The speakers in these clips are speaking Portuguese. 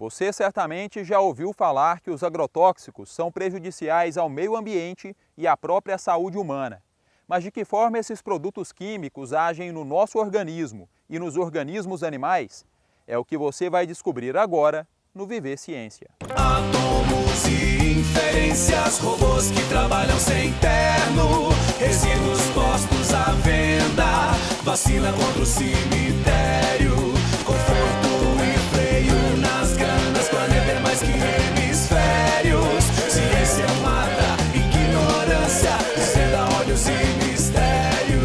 Você certamente já ouviu falar que os agrotóxicos são prejudiciais ao meio ambiente e à própria saúde humana. Mas de que forma esses produtos químicos agem no nosso organismo e nos organismos animais? É o que você vai descobrir agora no Viver Ciência. Átomos e inferências, robôs que trabalham sem terno, resíduos postos à venda, vacina contra o cemitério, conforto e freio nas granas, planeta é mais que hemisférios, ciência mata, ignorância, desvenda ódios e mistérios.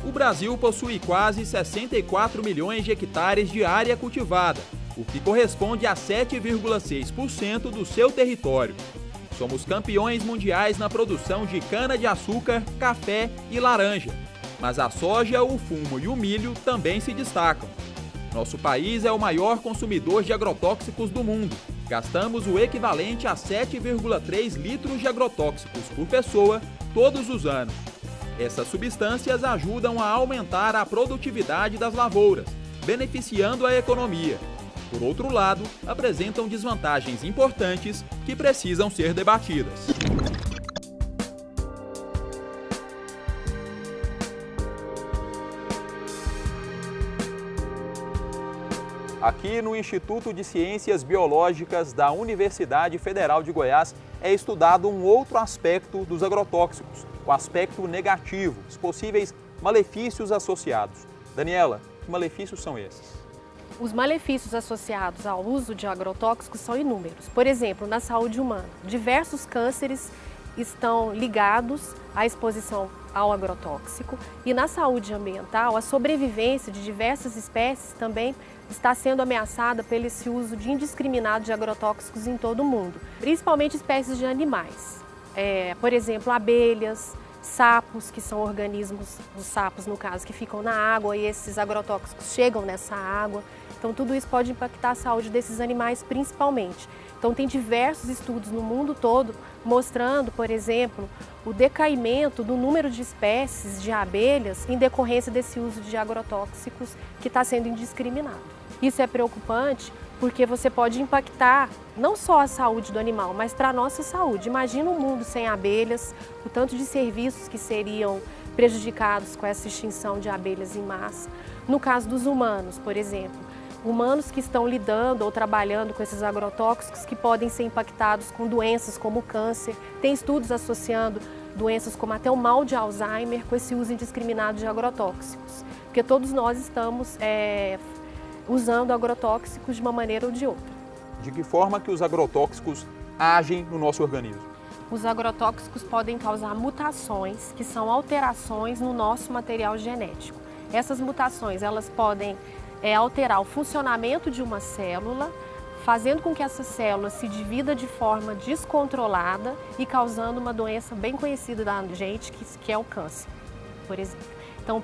O Brasil possui quase 64 milhões de hectares de área cultivada, o que corresponde a 7,6% do seu território. Somos campeões mundiais na produção de cana-de-açúcar, café e laranja, mas a soja, o fumo e o milho também se destacam. Nosso país é o maior consumidor de agrotóxicos do mundo. Gastamos o equivalente a 7,3 litros de agrotóxicos por pessoa todos os anos. Essas substâncias ajudam a aumentar a produtividade das lavouras, beneficiando a economia. Por outro lado, apresentam desvantagens importantes que precisam ser debatidas. Aqui no Instituto de Ciências Biológicas da Universidade Federal de Goiás é estudado um outro aspecto dos agrotóxicos, o aspecto negativo, os possíveis malefícios associados. Daniela, que malefícios são esses? Os malefícios associados ao uso de agrotóxicos são inúmeros. Por exemplo, na saúde humana, diversos cânceres estão ligados à exposição ao agrotóxico e na saúde ambiental, a sobrevivência de diversas espécies também está sendo ameaçada pelo esse uso indiscriminado de agrotóxicos em todo o mundo, principalmente espécies de animais. Por exemplo, abelhas, sapos, que são organismos, os sapos no caso, que ficam na água e esses agrotóxicos chegam nessa água. Então tudo isso pode impactar a saúde desses animais principalmente. Então tem diversos estudos no mundo todo mostrando, por exemplo, o decaimento do número de espécies de abelhas em decorrência desse uso de agrotóxicos que está sendo indiscriminado. Isso é preocupante porque você pode impactar não só a saúde do animal, mas para a nossa saúde. Imagina um mundo sem abelhas, o tanto de serviços que seriam prejudicados com essa extinção de abelhas em massa. No caso dos humanos, por exemplo, humanos que estão lidando ou trabalhando com esses agrotóxicos que podem ser impactados com doenças como o câncer. Tem estudos associando doenças como até o mal de Alzheimer com esse uso indiscriminado de agrotóxicos. Porque todos nós estamos usando agrotóxicos de uma maneira ou de outra. De que forma que os agrotóxicos agem no nosso organismo? Os agrotóxicos podem causar mutações, que são alterações no nosso material genético. Essas mutações, elas podem alterar o funcionamento de uma célula, fazendo com que essa célula se divida de forma descontrolada e causando uma doença bem conhecida da gente, que é o câncer, por exemplo. Então, o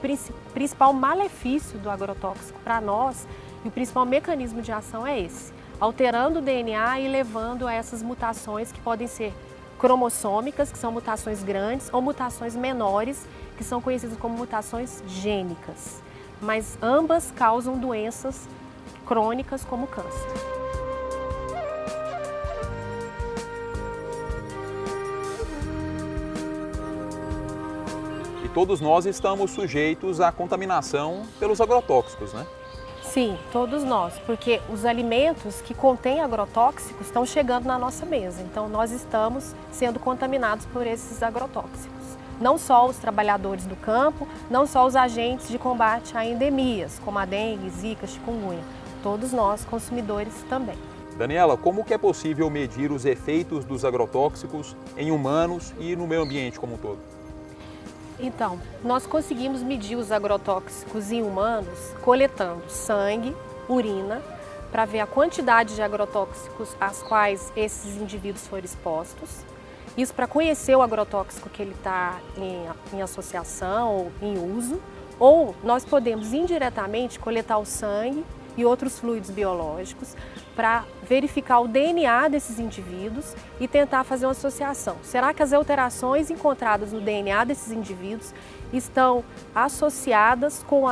principal malefício do agrotóxico para nós e o principal mecanismo de ação é esse, alterando o DNA e levando a essas mutações que podem ser cromossômicas, que são mutações grandes, ou mutações menores, que são conhecidas como mutações gênicas. Mas ambas causam doenças crônicas como câncer. E todos nós estamos sujeitos à contaminação pelos agrotóxicos, né? Sim, todos nós, porque os alimentos que contêm agrotóxicos estão chegando na nossa mesa. Então nós estamos sendo contaminados por esses agrotóxicos. Não só os trabalhadores do campo, não só os agentes de combate a endemias, como a dengue, zika, chikungunya. Todos nós, consumidores, também. Daniela, como que é possível medir os efeitos dos agrotóxicos em humanos e no meio ambiente como um todo? Então, nós conseguimos medir os agrotóxicos em humanos coletando sangue, urina, para ver a quantidade de agrotóxicos às quais esses indivíduos foram expostos. Isso para conhecer o agrotóxico que ele está em associação ou em uso. Ou nós podemos indiretamente coletar o sangue e outros fluidos biológicos para verificar o DNA desses indivíduos e tentar fazer uma associação. Será que as alterações encontradas no DNA desses indivíduos estão associadas com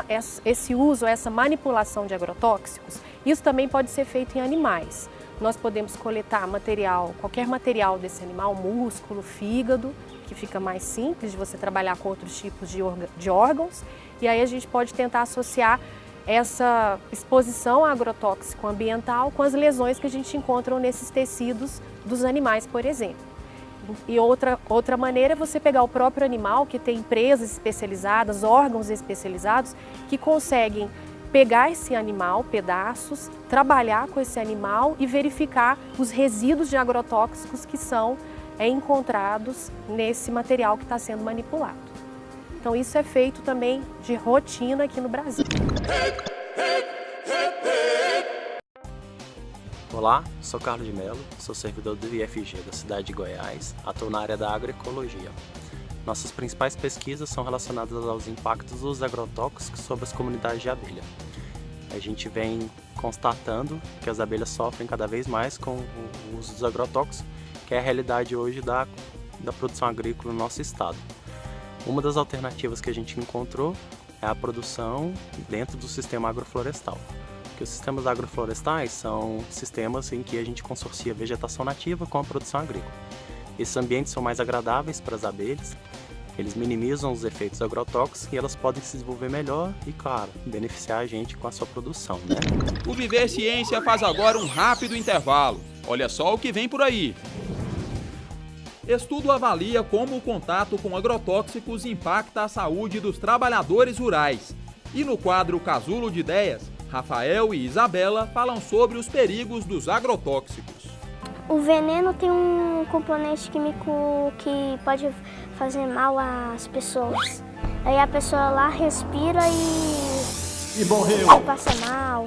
esse uso, essa manipulação de agrotóxicos. Isso também pode ser feito em animais. Nós podemos coletar material, qualquer material desse animal, músculo, fígado, que fica mais simples de você trabalhar com outros tipos de órgãos. E aí a gente pode tentar associar essa exposição a agrotóxico ambiental com as lesões que a gente encontra nesses tecidos dos animais, por exemplo. E outra maneira é você pegar o próprio animal, que tem empresas especializadas, órgãos especializados, que conseguem pegar esse animal, pedaços, trabalhar com esse animal e verificar os resíduos de agrotóxicos que são encontrados nesse material que está sendo manipulado. Então isso é feito também de rotina aqui no Brasil. Olá, sou Carlos de Mello, sou servidor do IFG da cidade de Goiás, atuo na área da agroecologia. Nossas principais pesquisas são relacionadas aos impactos dos agrotóxicos sobre as comunidades de abelha. A gente vem constatando que as abelhas sofrem cada vez mais com o uso dos agrotóxicos, que é a realidade hoje da produção agrícola no nosso estado. Uma das alternativas que a gente encontrou é a produção dentro do sistema agroflorestal. Porque os sistemas agroflorestais são sistemas em que a gente consorcia vegetação nativa com a produção agrícola. Esses ambientes são mais agradáveis para as abelhas, eles minimizam os efeitos agrotóxicos e elas podem se desenvolver melhor e, claro, beneficiar a gente com a sua produção, né? O Viver Ciência faz agora um rápido intervalo. Olha só o que vem por aí. Estudo avalia como o contato com agrotóxicos impacta a saúde dos trabalhadores rurais. E no quadro Casulo de Ideias, Rafael e Isabela falam sobre os perigos dos agrotóxicos. O veneno tem um componente químico que pode fazer mal às pessoas. Aí a pessoa lá respira e morreu. Passa mal.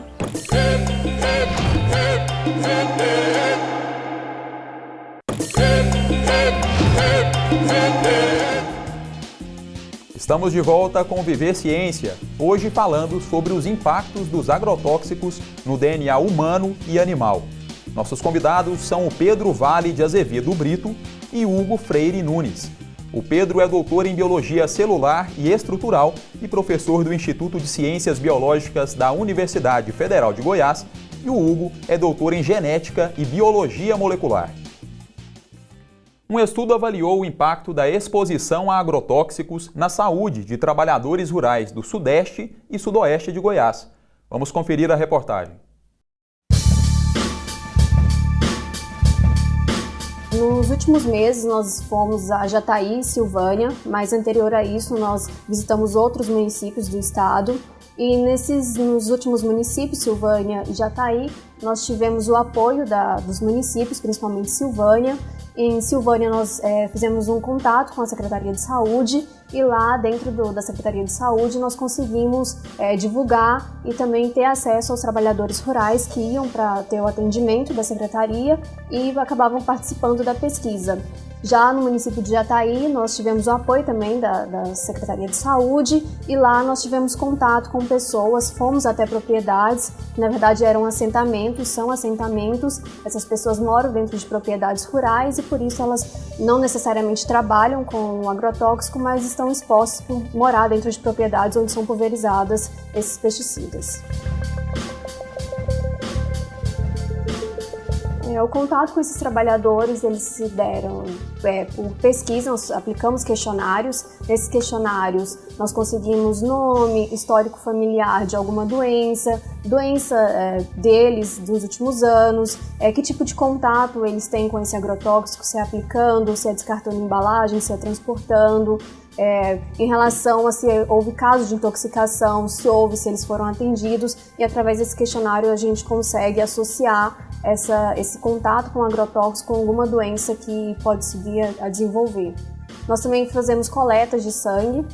Estamos de volta com o Viver Ciência, hoje falando sobre os impactos dos agrotóxicos no DNA humano e animal. Nossos convidados são o Pedro Vale de Azevedo Brito e Hugo Freire Nunes. O Pedro é doutor em Biologia Celular e Estrutural e professor do Instituto de Ciências Biológicas da Universidade Federal de Goiás, e o Hugo é doutor em Genética e Biologia Molecular. Um estudo avaliou o impacto da exposição a agrotóxicos na saúde de trabalhadores rurais do Sudeste e Sudoeste de Goiás. Vamos conferir a reportagem. Nos últimos meses nós fomos a Jataí e Silvânia, mas anterior a isso nós visitamos outros municípios do estado. E nos últimos municípios, Silvânia e Jataí, nós tivemos o apoio dos municípios, principalmente Silvânia. Em Silvânia nós fizemos um contato com a Secretaria de Saúde e lá dentro da Secretaria de Saúde nós conseguimos divulgar e também ter acesso aos trabalhadores rurais que iam para ter o atendimento da Secretaria e acabavam participando da pesquisa. Já no município de Jataí, nós tivemos o apoio também da Secretaria de Saúde e lá nós tivemos contato com pessoas, fomos até propriedades, que na verdade eram assentamentos, são assentamentos, essas pessoas moram dentro de propriedades rurais e por isso elas não necessariamente trabalham com o agrotóxico, mas estão expostas por morar dentro de propriedades onde são pulverizadas esses pesticidas. O contato com esses trabalhadores, eles se deram por pesquisa, nós aplicamos questionários. Nesses questionários, nós conseguimos nome, histórico familiar de alguma doença deles dos últimos anos, que tipo de contato eles têm com esse agrotóxico, se é aplicando, se é descartando embalagem, se é transportando. Em relação a se houve casos de intoxicação, se eles foram atendidos, e através desse questionário a gente consegue associar esse contato com o agrotóxico com alguma doença que pode se vir a desenvolver. Nós também fazemos coletas de sangue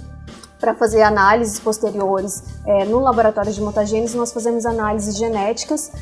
para fazer análises posteriores. No laboratório de mutagênese nós fazemos análises genéticas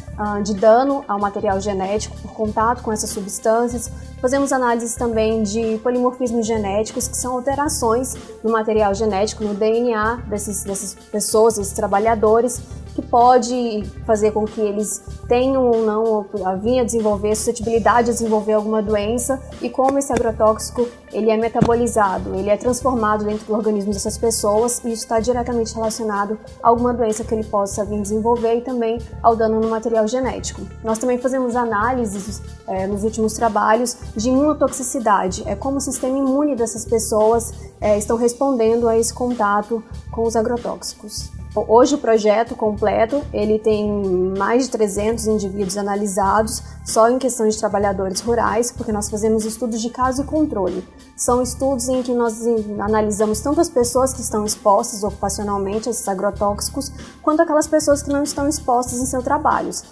de dano ao material genético por contato com essas substâncias. Fazemos análises também de polimorfismos genéticos, que são alterações no material genético, no DNA dessas pessoas, desses trabalhadores. que pode fazer com que eles tenham ou não vinha desenvolver suscetibilidade a desenvolver alguma doença, e como esse agrotóxico ele é metabolizado, ele é transformado dentro do organismo dessas pessoas, e isso está diretamente relacionado a alguma doença que ele possa vir desenvolver e também ao dano no material genético. Nós também fazemos análises nos últimos trabalhos de imunotoxicidade, como o sistema imune dessas pessoas estão respondendo a esse contato com os agrotóxicos. Hoje o projeto completo ele tem mais de 300 indivíduos analisados só em questão de trabalhadores rurais, porque nós fazemos estudos de caso e controle. São estudos em que nós analisamos tanto as pessoas que estão expostas ocupacionalmente a esses agrotóxicos, quanto aquelas pessoas que não estão expostas em seus trabalhos.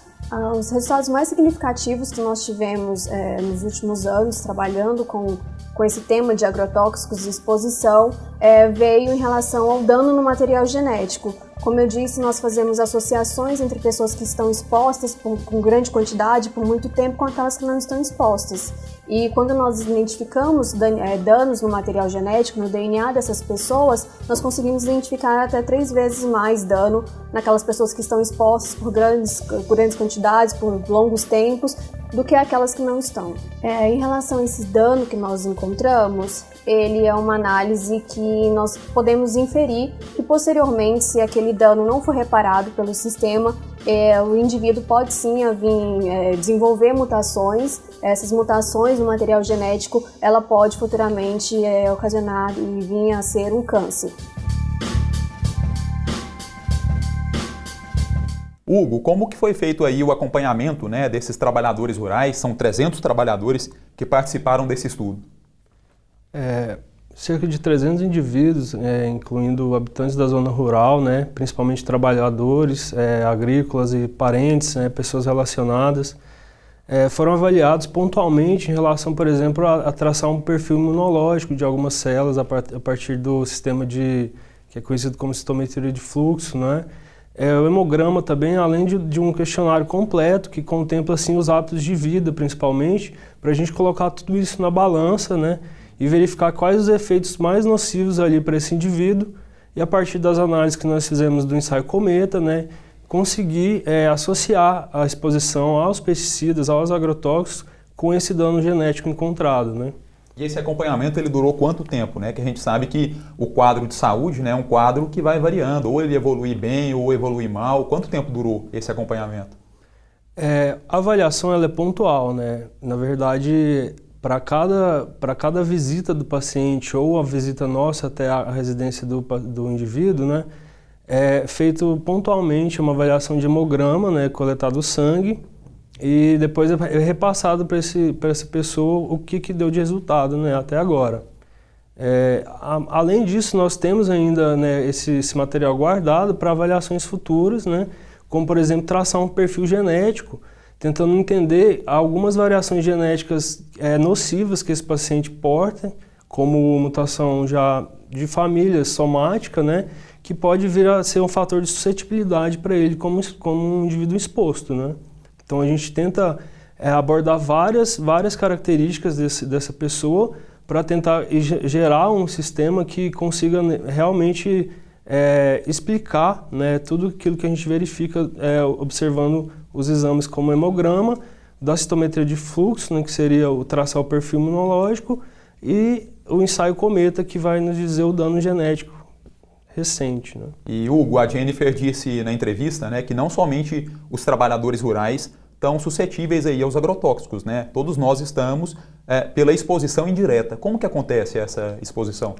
Os resultados mais significativos que nós tivemos nos últimos anos trabalhando com esse tema de agrotóxicos e exposição veio em relação ao dano no material genético. Como eu disse, nós fazemos associações entre pessoas que estão expostas com grande quantidade por muito tempo com aquelas que não estão expostas. E quando nós identificamos danos no material genético, no DNA dessas pessoas, nós conseguimos identificar até 3 vezes mais dano naquelas pessoas que estão expostas por grandes quantidades, por longos tempos, do que aquelas que não estão. Em relação a esse dano que nós encontramos, ele é uma análise que nós podemos inferir que posteriormente, se aquele dano não for reparado pelo sistema, o indivíduo pode sim vir desenvolver mutações. Essas mutações no material genético, ela pode futuramente ocasionar e vir a ser um câncer. Hugo, como que foi feito aí o acompanhamento, né, desses trabalhadores rurais? São 300 trabalhadores que participaram desse estudo. Cerca de 300 indivíduos, incluindo habitantes da zona rural, né, principalmente trabalhadores agrícolas e parentes, pessoas relacionadas, foram avaliados pontualmente em relação, por exemplo, a traçar um perfil imunológico de algumas células a partir do sistema que é conhecido como citometria de fluxo, né? O hemograma também, além de um questionário completo que contempla assim, os hábitos de vida, principalmente, para a gente colocar tudo isso na balança, né, e verificar quais os efeitos mais nocivos ali para esse indivíduo, e a partir das análises que nós fizemos do ensaio Cometa, né, conseguir associar a exposição aos pesticidas, aos agrotóxicos, com esse dano genético encontrado, né. E esse acompanhamento ele durou quanto tempo, né? Que a gente sabe que o quadro de saúde, né, é um quadro que vai variando, ou ele evolui bem ou evolui mal. Quanto tempo durou esse acompanhamento? A avaliação ela é pontual, né? Na verdade, para cada visita do paciente ou a visita nossa até a residência do indivíduo, né, é feito pontualmente uma avaliação de hemograma, né, coletado o sangue, e depois é repassado para essa pessoa o que deu de resultado, né, até agora. Além disso, nós temos ainda, né, esse material guardado para avaliações futuras, né, como, por exemplo, traçar um perfil genético, tentando entender algumas variações genéticas nocivas que esse paciente porta, como mutação já de família somática, né, que pode vir a ser um fator de suscetibilidade para ele como um indivíduo exposto, né. Então a gente tenta abordar várias características dessa pessoa para tentar gerar um sistema que consiga realmente explicar, né, tudo aquilo que a gente verifica observando os exames como hemograma, da citometria de fluxo, né, que seria traçar o perfil imunológico, e o ensaio Cometa, que vai nos dizer o dano genético recente, né? E Hugo, a Jennifer disse na entrevista, né, que não somente os trabalhadores rurais estão suscetíveis aí aos agrotóxicos, né? Todos nós estamos pela exposição indireta. Como que acontece essa exposição?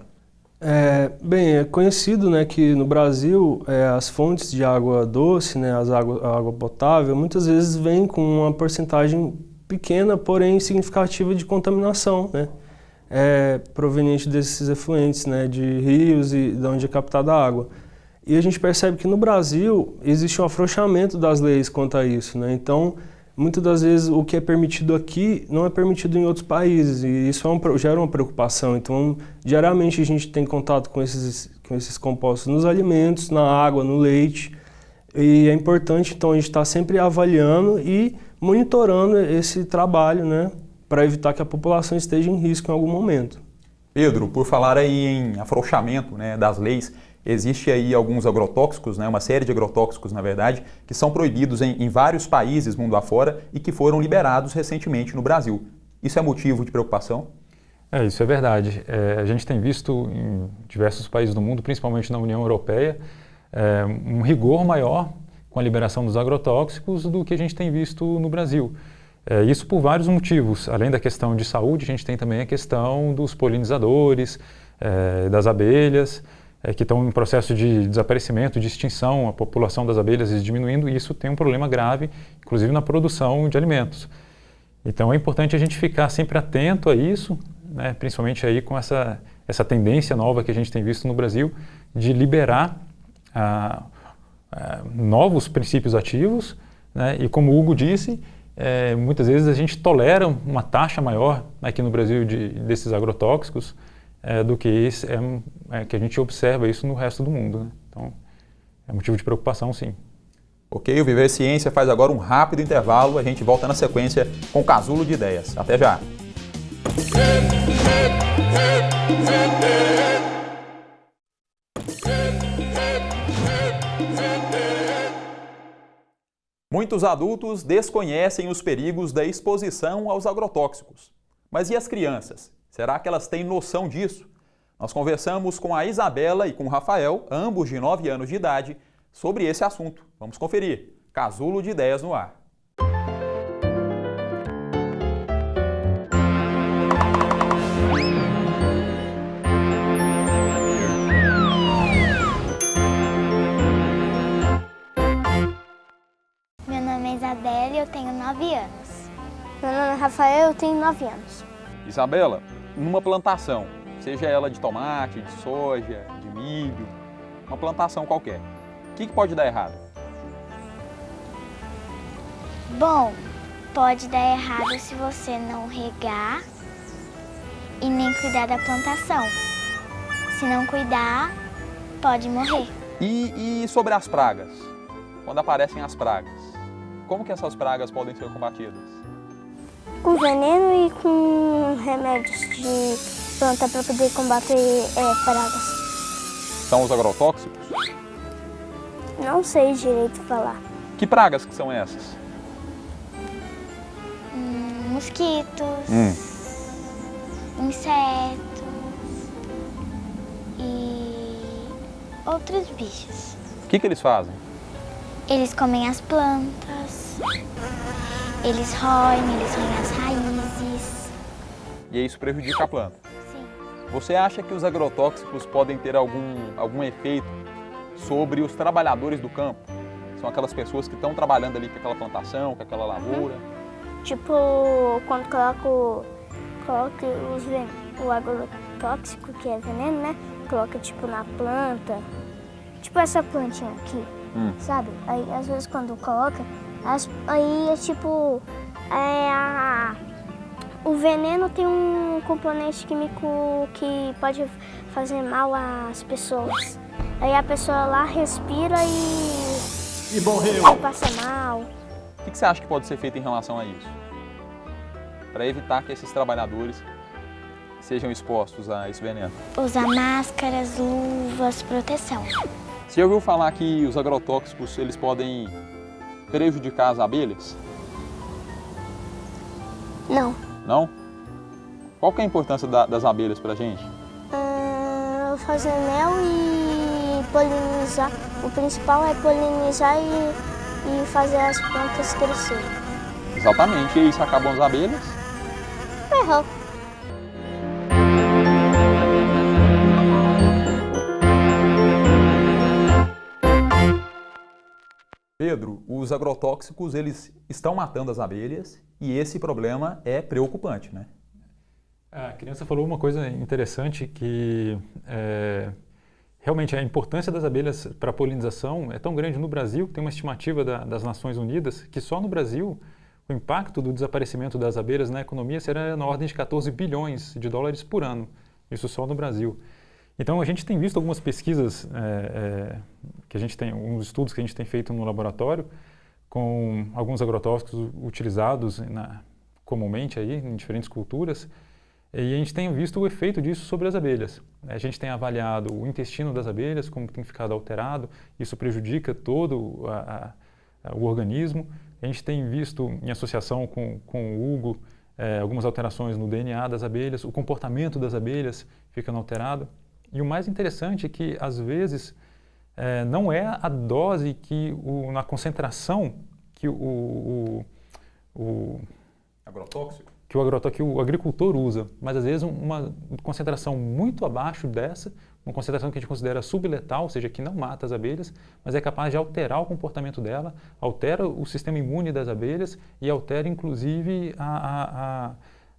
Bem, é conhecido, né, que no Brasil as fontes de água doce, né, a água potável, muitas vezes vêm com uma porcentagem pequena, porém significativa de contaminação, né? Proveniente desses efluentes, né, de rios e de onde é captada a água. E a gente percebe que no Brasil existe um afrouxamento das leis quanto a isso, né? Então, muitas das vezes o que é permitido aqui não é permitido em outros países, e isso gera uma preocupação. Então, diariamente a gente tem contato com esses compostos nos alimentos, na água, no leite, e é importante, então, a gente estar sempre avaliando e monitorando esse trabalho, né, para evitar que a população esteja em risco em algum momento. Pedro, por falar aí em afrouxamento, né, das leis, Existe aí alguns agrotóxicos, né, uma série de agrotóxicos, na verdade, que são proibidos em vários países mundo afora e que foram liberados recentemente no Brasil. Isso é motivo de preocupação? Isso é verdade. A gente tem visto em diversos países do mundo, principalmente na União Europeia, um rigor maior com a liberação dos agrotóxicos do que a gente tem visto no Brasil. Isso por vários motivos. Além da questão de saúde, a gente tem também a questão dos polinizadores, das abelhas, que estão em processo de desaparecimento, de extinção, a população das abelhas diminuindo, e isso tem um problema grave, inclusive na produção de alimentos. Então é importante a gente ficar sempre atento a isso, né, principalmente aí com essa tendência nova que a gente tem visto no Brasil, de liberar novos princípios ativos, né, e como o Hugo disse, muitas vezes a gente tolera uma taxa maior aqui no Brasil desses agrotóxicos, do que que a gente observa isso no resto do mundo, né? Então, é motivo de preocupação, sim. Ok, o Viver Ciência faz agora um rápido intervalo, a gente volta na sequência com o Casulo de Ideias. Até já! Muitos adultos desconhecem os perigos da exposição aos agrotóxicos. Mas e as crianças? Será que elas têm noção disso? Nós conversamos com a Isabela e com o Rafael, ambos de 9 anos de idade, sobre esse assunto. Vamos conferir. Casulo de Ideias no ar. Meu nome é Isabela e eu tenho 9 anos. Meu nome é Rafael e eu tenho 9 anos. Isabela, numa plantação, seja ela de tomate, de soja, de milho, uma plantação qualquer, o que pode dar errado? Bom, pode dar errado se você não regar e nem cuidar da plantação. Se não cuidar, pode morrer. E sobre as pragas? Quando aparecem as pragas, como que essas pragas podem ser combatidas? Com veneno e com remédios de planta para poder combater pragas. São os agrotóxicos? Não sei direito falar. Que pragas que são essas? Mosquitos, insetos e outros bichos. O que eles fazem? Eles comem as plantas, eles roem as raízes. E isso prejudica a planta? Sim. Você acha que os agrotóxicos podem ter algum efeito sobre os trabalhadores do campo? São aquelas pessoas que estão trabalhando ali com aquela plantação, com aquela lavoura? Tipo, quando coloca o agrotóxico, que é veneno, né? Coloca tipo na planta, tipo essa plantinha aqui, sabe? Aí às vezes quando coloca, aí é tipo, o veneno tem um componente químico que pode fazer mal às pessoas. Aí a pessoa lá respira e morreu. Aí passa mal. O que você acha que pode ser feito em relação a isso? Para evitar que esses trabalhadores sejam expostos a esse veneno? Usar máscaras, luvas, proteção. Você já ouviu falar que os agrotóxicos eles podem prejudicar as abelhas? Não. Não? Qual que é a importância das abelhas para a gente? Fazer mel e polinizar. O principal é polinizar e fazer as plantas crescerem. Exatamente. E isso acabam as abelhas? Errou. Pedro, os agrotóxicos eles estão matando as abelhas e esse problema é preocupante, né? A criança falou uma coisa interessante que realmente a importância das abelhas para a polinização é tão grande no Brasil, tem uma estimativa das Nações Unidas que só no Brasil o impacto do desaparecimento das abelhas na economia será na ordem de 14 bilhões de dólares por ano, isso só no Brasil. Então a gente tem visto algumas pesquisas, que a gente tem, alguns estudos que a gente tem feito no laboratório com alguns agrotóxicos utilizados comumente aí, em diferentes culturas, E a gente tem visto o efeito disso sobre as abelhas. A gente tem avaliado o intestino das abelhas, como tem ficado alterado, isso prejudica todo o organismo. A gente tem visto, em associação com o Hugo, algumas alterações no DNA das abelhas, o comportamento das abelhas ficando alterado. E o mais interessante é que, às vezes, não é a dose na concentração que o Agrotóxico? que o agricultor usa, mas às vezes uma concentração muito abaixo dessa, uma concentração que a gente considera subletal, ou seja, que não mata as abelhas, mas é capaz de alterar o comportamento dela, altera o sistema imune das abelhas e altera inclusive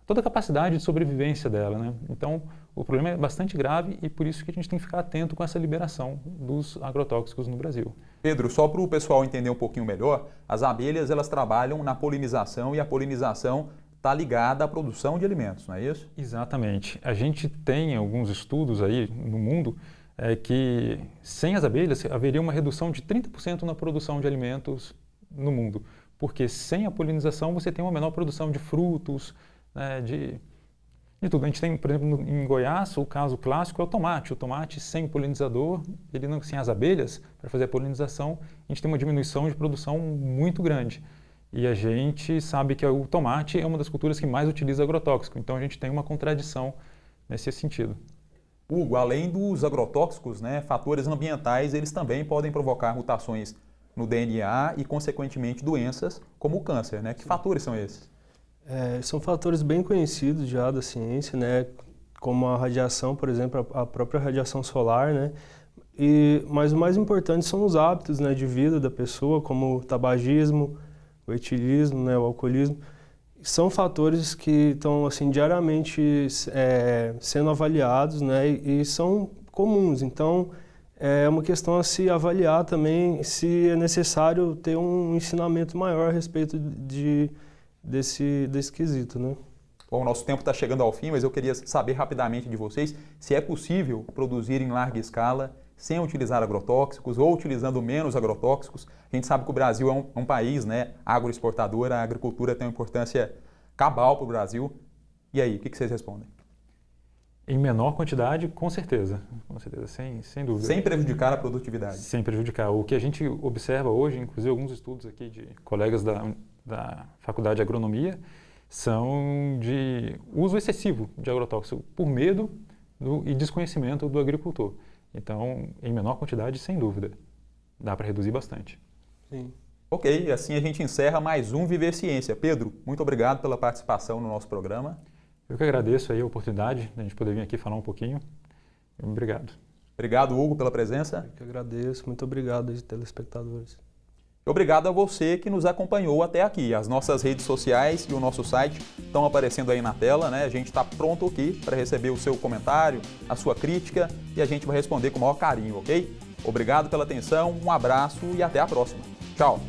toda a capacidade de sobrevivência dela, né? Então, o problema é bastante grave e por isso que a gente tem que ficar atento com essa liberação dos agrotóxicos no Brasil. Pedro, só para o pessoal entender um pouquinho melhor, as abelhas elas trabalham na polinização e a polinização está ligada à produção de alimentos, não é isso? Exatamente. A gente tem alguns estudos aí no mundo que sem as abelhas haveria uma redução de 30% na produção de alimentos no mundo, porque sem a polinização você tem uma menor produção de frutos, né, de tudo. A gente tem, por exemplo, em Goiás, o caso clássico é o tomate. O tomate sem o polinizador, sem as abelhas para fazer a polinização, a gente tem uma diminuição de produção muito grande. E a gente sabe que o tomate é uma das culturas que mais utiliza agrotóxico, então a gente tem uma contradição nesse sentido. Hugo, além dos agrotóxicos, né, fatores ambientais, eles também podem provocar mutações no DNA e, consequentemente, doenças como o câncer, né? Que fatores são esses? São fatores bem conhecidos já da ciência, né? Como a radiação, por exemplo, a própria radiação solar, né? Mas o mais importante são os hábitos, né, de vida da pessoa, como o tabagismo, o etilismo, né, o alcoolismo. São fatores que estão assim, diariamente sendo avaliados, né, e são comuns. Então, é uma questão a se avaliar também se é necessário ter um ensinamento maior a respeito desse quesito, né? Bom, o nosso tempo está chegando ao fim, mas eu queria saber rapidamente de vocês se é possível produzir em larga escala sem utilizar agrotóxicos ou utilizando menos agrotóxicos. A gente sabe que o Brasil é um país, né, agroexportador, a agricultura tem uma importância cabal para o Brasil. E aí, o que vocês respondem? Em menor quantidade, com certeza, sem dúvida. Sem prejudicar a produtividade. Sem prejudicar. O que a gente observa hoje, inclusive alguns estudos aqui de colegas da Faculdade de Agronomia, são de uso excessivo de agrotóxico por medo e desconhecimento do agricultor. Então, em menor quantidade, sem dúvida, dá para reduzir bastante. Sim. Ok, assim a gente encerra mais um Viver Ciência. Pedro, muito obrigado pela participação no nosso programa. Eu que agradeço aí a oportunidade de a gente poder vir aqui falar um pouquinho. Obrigado. Obrigado, Hugo, pela presença. Eu que agradeço. Muito obrigado, telespectadores. Obrigado a você que nos acompanhou até aqui. As nossas redes sociais e o nosso site estão aparecendo aí na tela, né? A gente está pronto aqui para receber o seu comentário, a sua crítica e a gente vai responder com o maior carinho, ok? Obrigado pela atenção, um abraço e até a próxima. Tchau!